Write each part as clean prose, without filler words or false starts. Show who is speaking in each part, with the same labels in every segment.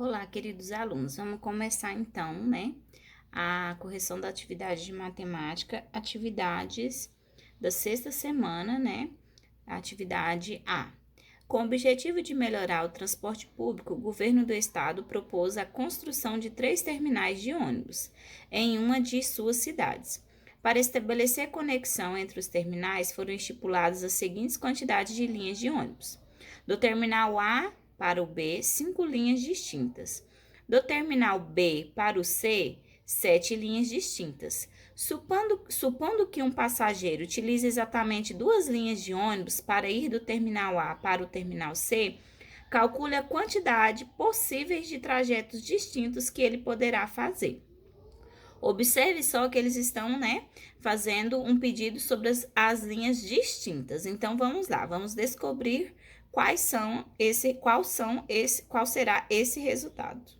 Speaker 1: Olá, queridos alunos. Vamos começar então, né, a correção da atividade de matemática, atividades da sexta semana, né, a atividade A. Com o objetivo de melhorar o transporte público, o governo do estado propôs a construção de 3 terminais de ônibus em uma de suas cidades. Para estabelecer conexão entre os terminais, foram estipuladas as seguintes quantidades de linhas de ônibus. Do terminal A para o B, 5 linhas distintas. Do terminal B para o C, 7 linhas distintas. Supondo que um passageiro utilize exatamente 2 linhas de ônibus para ir do terminal A para o terminal C, calcule a quantidade possíveis de trajetos distintos que ele poderá fazer. Observe só que eles estão, né, fazendo um pedido sobre as linhas distintas. Então, vamos lá, vamos descobrir qual será esse resultado.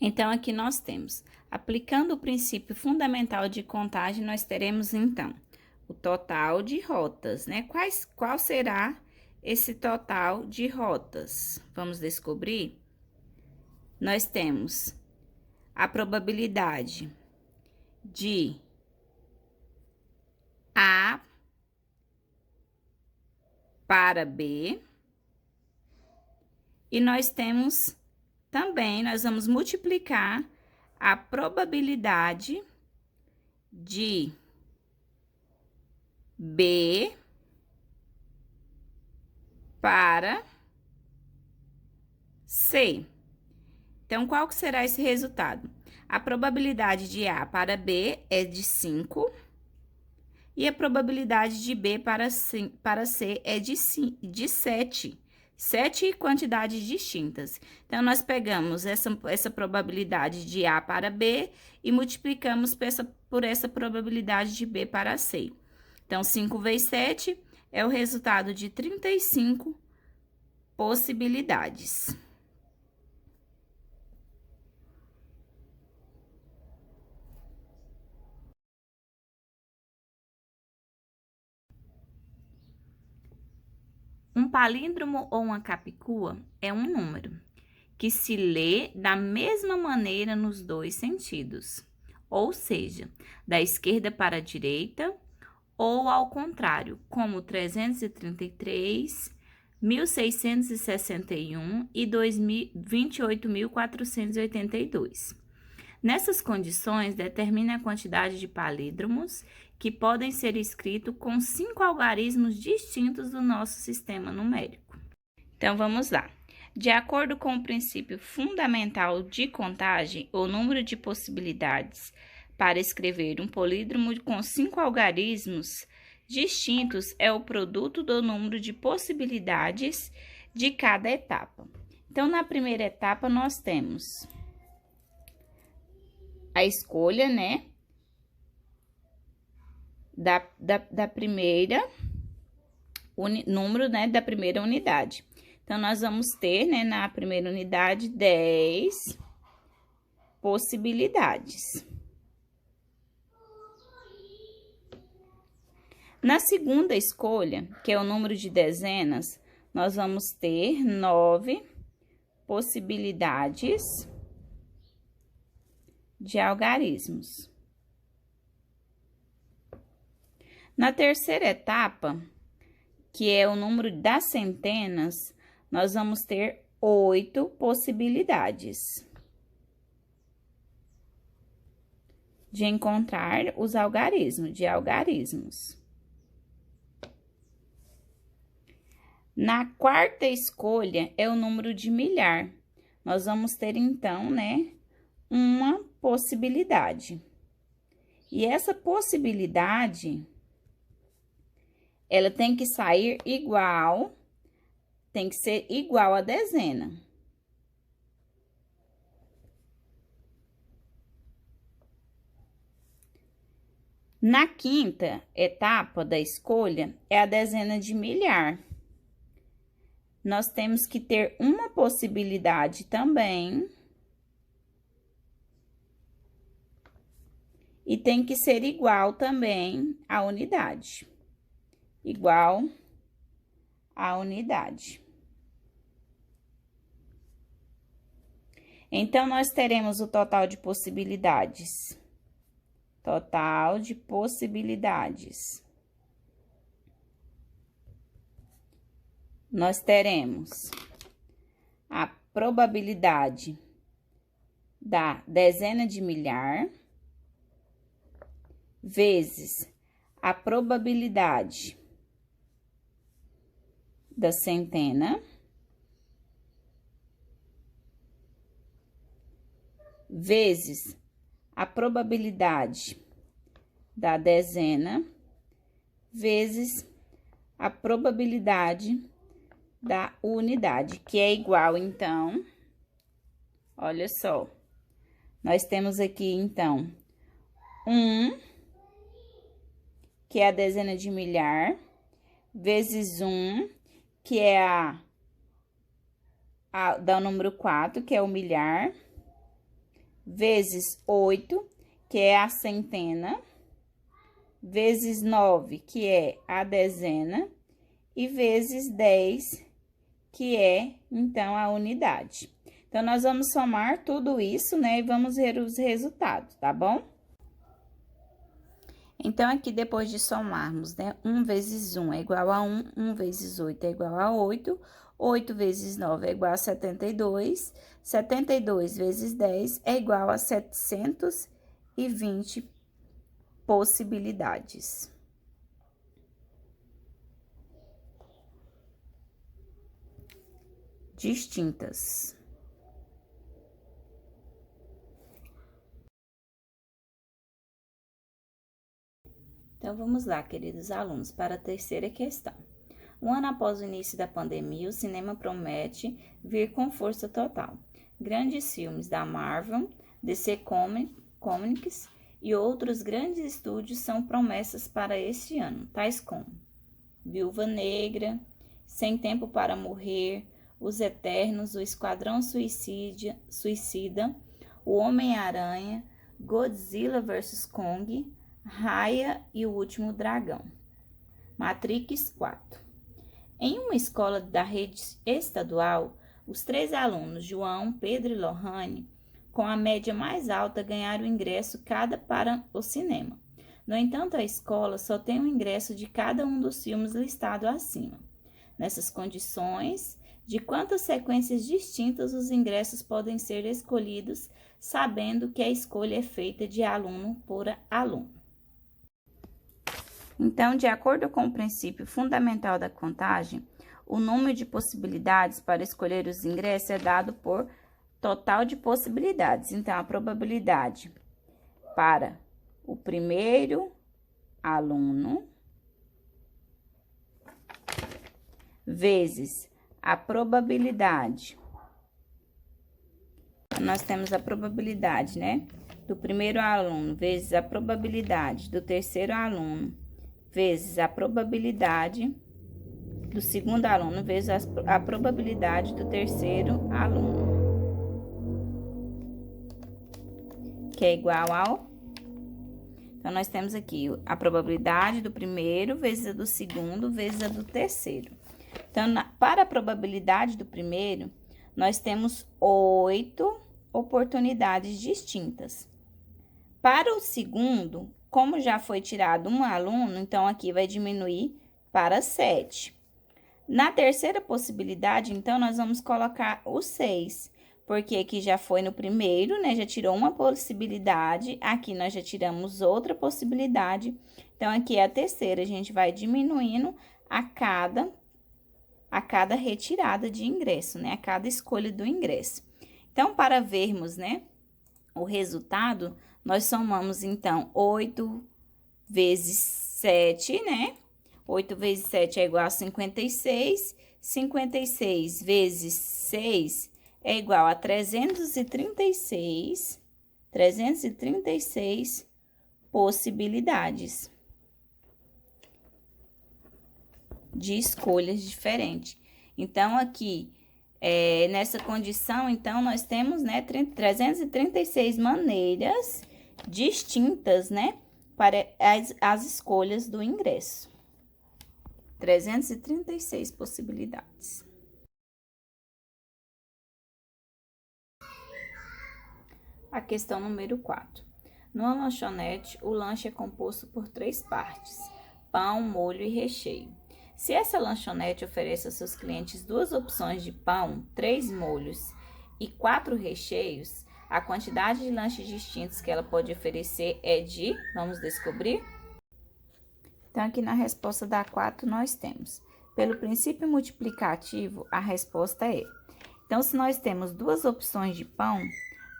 Speaker 1: Então, aqui nós temos, aplicando o princípio fundamental de contagem, nós teremos, então, o total de rotas, né? Qual será esse total de rotas? Vamos descobrir? Nós temos a probabilidade de A para B, e nós temos também, nós vamos multiplicar a probabilidade de B para C. Então, qual que será esse resultado? A probabilidade de A para B é de 5 e a probabilidade de B para C é de 7. 7 quantidades distintas. Então, nós pegamos essa probabilidade de A para B e multiplicamos por essa probabilidade de B para C. Então, 5 vezes 7 é o resultado de 35 possibilidades. Um palíndromo ou uma capicua é um número que se lê da mesma maneira nos dois sentidos, ou seja, da esquerda para a direita ou ao contrário, como 333, 1661 e 28.482. Nessas condições, determine a quantidade de palíndromos que podem ser escritos com 5 algarismos distintos do nosso sistema numérico. Então, vamos lá. De acordo com o princípio fundamental de contagem, o número de possibilidades para escrever um palíndromo com 5 algarismos distintos é o produto do número de possibilidades de cada etapa. Então, na primeira etapa, nós temos a escolha, né, da primeira número, né, da primeira unidade. Então, nós vamos ter, né, na primeira unidade, 10 possibilidades. Na segunda escolha, que é o número de dezenas, nós vamos ter 9 possibilidades de algarismos. Na terceira etapa, que é o número das centenas, nós vamos ter 8 possibilidades de encontrar os algarismos. Na quarta escolha é o número de milhar. Nós vamos ter, então, né, uma possibilidade. E essa possibilidade, ela tem que sair igual, tem que ser igual à dezena. Na quinta etapa da escolha é a dezena de milhar. Nós temos que ter uma possibilidade também. E tem que ser igual também à unidade. Igual à unidade. Então, nós teremos o total de possibilidades. Total de possibilidades. Nós teremos a probabilidade da dezena de milhar vezes a probabilidade da centena vezes a probabilidade da dezena vezes a probabilidade da unidade, que é igual, então, olha só, nós temos aqui, então, 1, que é a dezena de milhar, vezes 1, que é dá o número 4, que é o milhar, vezes 8, que é a centena, vezes 9, que é a dezena, e vezes 10, que é, então, a unidade. Então, nós vamos somar tudo isso, né, e vamos ver os resultados, tá bom? Então, aqui, depois de somarmos, né, 1 vezes 1 é igual a 1, 1 vezes 8 é igual a 8, 8 vezes 9 é igual a 72, 72 vezes 10 é igual a 720 possibilidades. Distintas. Então, vamos lá, queridos alunos, para a terceira questão. Um ano após o início da pandemia, o cinema promete vir com força total. Grandes filmes da Marvel, DC Comics e outros grandes estúdios são promessas para este ano, tais como Viúva Negra, Sem Tempo para Morrer, Os Eternos, O Esquadrão Suicida, O Homem-Aranha, Godzilla vs Kong, Raya e o Último Dragão. Matrix 4. Em uma escola da rede estadual, os 3 alunos, João, Pedro e Lohane, com a média mais alta, ganharam o ingresso cada para o cinema. No entanto, a escola só tem o ingresso de cada um dos filmes listados acima. Nessas condições, de quantas sequências distintas os ingressos podem ser escolhidos, sabendo que a escolha é feita de aluno por aluno. Então, de acordo com o princípio fundamental da contagem, o número de possibilidades para escolher os ingressos é dado por total de possibilidades. Então, a probabilidade para o primeiro aluno vezes a probabilidade. Nós temos a probabilidade, né, do primeiro aluno vezes a probabilidade do terceiro aluno vezes a probabilidade do segundo aluno vezes a probabilidade do terceiro aluno, que é igual ao... Então, nós temos aqui a probabilidade do primeiro vezes a do segundo vezes a do terceiro. Então, para a probabilidade do primeiro, nós temos 8 oportunidades distintas. Para o segundo, como já foi tirado um aluno, então aqui vai diminuir para 7. Na terceira possibilidade, então, nós vamos colocar o 6, porque aqui já foi no primeiro, né? Já tirou uma possibilidade, aqui nós já tiramos outra possibilidade. Então, aqui é a terceira, a gente vai diminuindo a cada retirada de ingresso, né? A cada escolha do ingresso. Então, para vermos, né, o resultado, nós somamos, então, 8 vezes 7, né? 8 vezes 7 é igual a 56. 56 vezes 6 é igual a 336. 336 possibilidades de escolhas diferentes. Então, aqui, nessa condição, então, nós temos, né, 336 maneiras distintas, né, para as escolhas do ingresso. 336 possibilidades. A questão número 4. Numa lanchonete, o lanche é composto por 3 partes: pão, molho e recheio. Se essa lanchonete oferece aos seus clientes 2 opções de pão, 3 molhos e 4 recheios, a quantidade de lanches distintos que ela pode oferecer é de... Vamos descobrir? Então, aqui na resposta da 4, nós temos, pelo princípio multiplicativo, a resposta é. Então, se nós temos 2 opções de pão,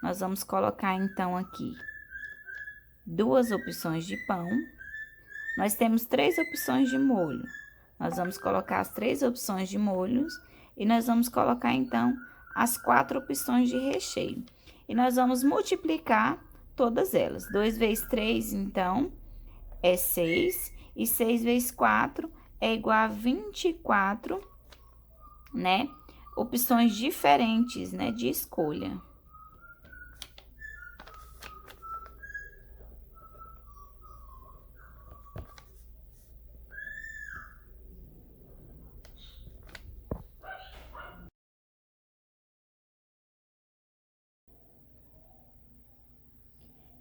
Speaker 1: nós vamos colocar, então, aqui 2 opções de pão. Nós temos 3 opções de molho. Nós vamos colocar as 3 opções de molhos e nós vamos colocar, então, as 4 opções de recheio. E nós vamos multiplicar todas elas. 2 vezes 3, então, é 6. E 6 vezes 4 é igual a 24, né? Opções diferentes, né, de escolha.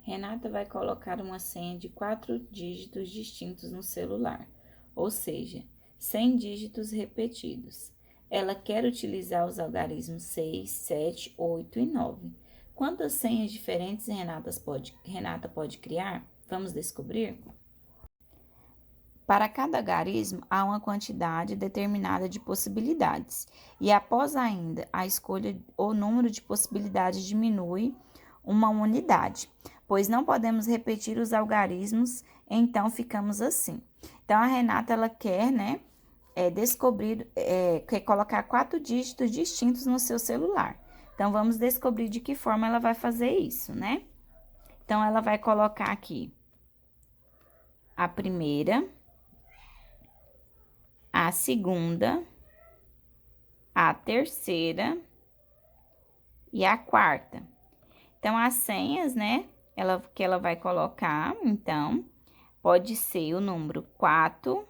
Speaker 1: Renata vai colocar uma senha de 4 dígitos distintos no celular, ou seja, 100 dígitos repetidos. Ela quer utilizar os algarismos 6, 7, 8 e 9. Quantas senhas diferentes Renata pode criar? Vamos descobrir? Para cada algarismo, há uma quantidade determinada de possibilidades, e após ainda a escolha, o número de possibilidades diminui uma unidade, pois não podemos repetir os algarismos, então ficamos assim. Então, a Renata, ela quer, né, quer colocar 4 dígitos distintos no seu celular. Então, vamos descobrir de que forma ela vai fazer isso, né? Então, ela vai colocar aqui a primeira, a segunda, a terceira e a quarta. Então, as senhas, né, que ela vai colocar, então, pode ser o número 4,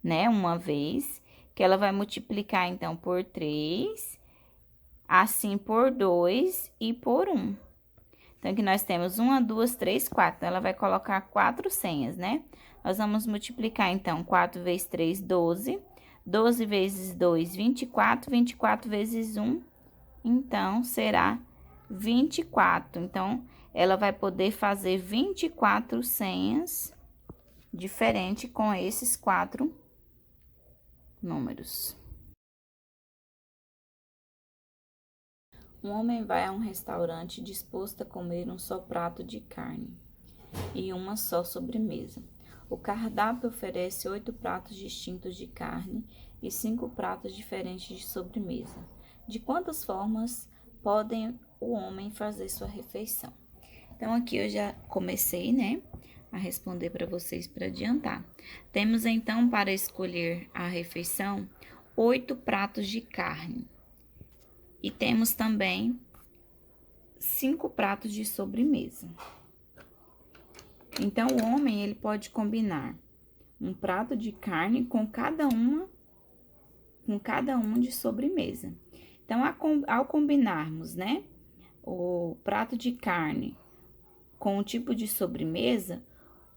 Speaker 1: né, uma vez, que ela vai multiplicar, então, por 3, assim por 2 e por 1. Então, aqui nós temos 1, 2, 3, 4. Então, ela vai colocar 4 senhas, né? Nós vamos multiplicar, então, 4 vezes 3, 12. 12 vezes 2, 24. 24 vezes 1, então, será 24. Então, ela vai poder fazer 24 senhas diferentes com esses 4 números. Um homem vai a um restaurante disposto a comer um só prato de carne e uma só sobremesa. O cardápio oferece 8 pratos distintos de carne e 5 pratos diferentes de sobremesa. De quantas formas podem o homem fazer sua refeição? Então, aqui eu já comecei, né, a responder para vocês para adiantar. Temos, então, para escolher a refeição, 8 pratos de carne. E temos também 5 pratos de sobremesa. Então, o homem, ele pode combinar um prato de carne com cada um de sobremesa. Então, ao combinarmos, né, o prato de carne com o tipo de sobremesa,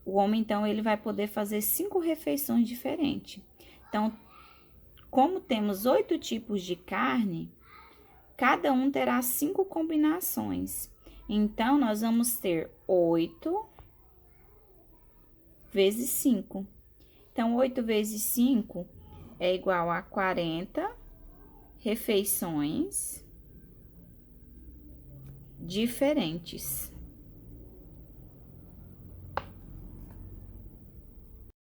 Speaker 1: o homem, então, ele vai poder fazer 5 refeições diferentes. Então, como temos 8 tipos de carne, cada um terá 5 combinações. Então, nós vamos ter 8 vezes 5. Então, 8 vezes 5 é igual a 40 refeições diferentes.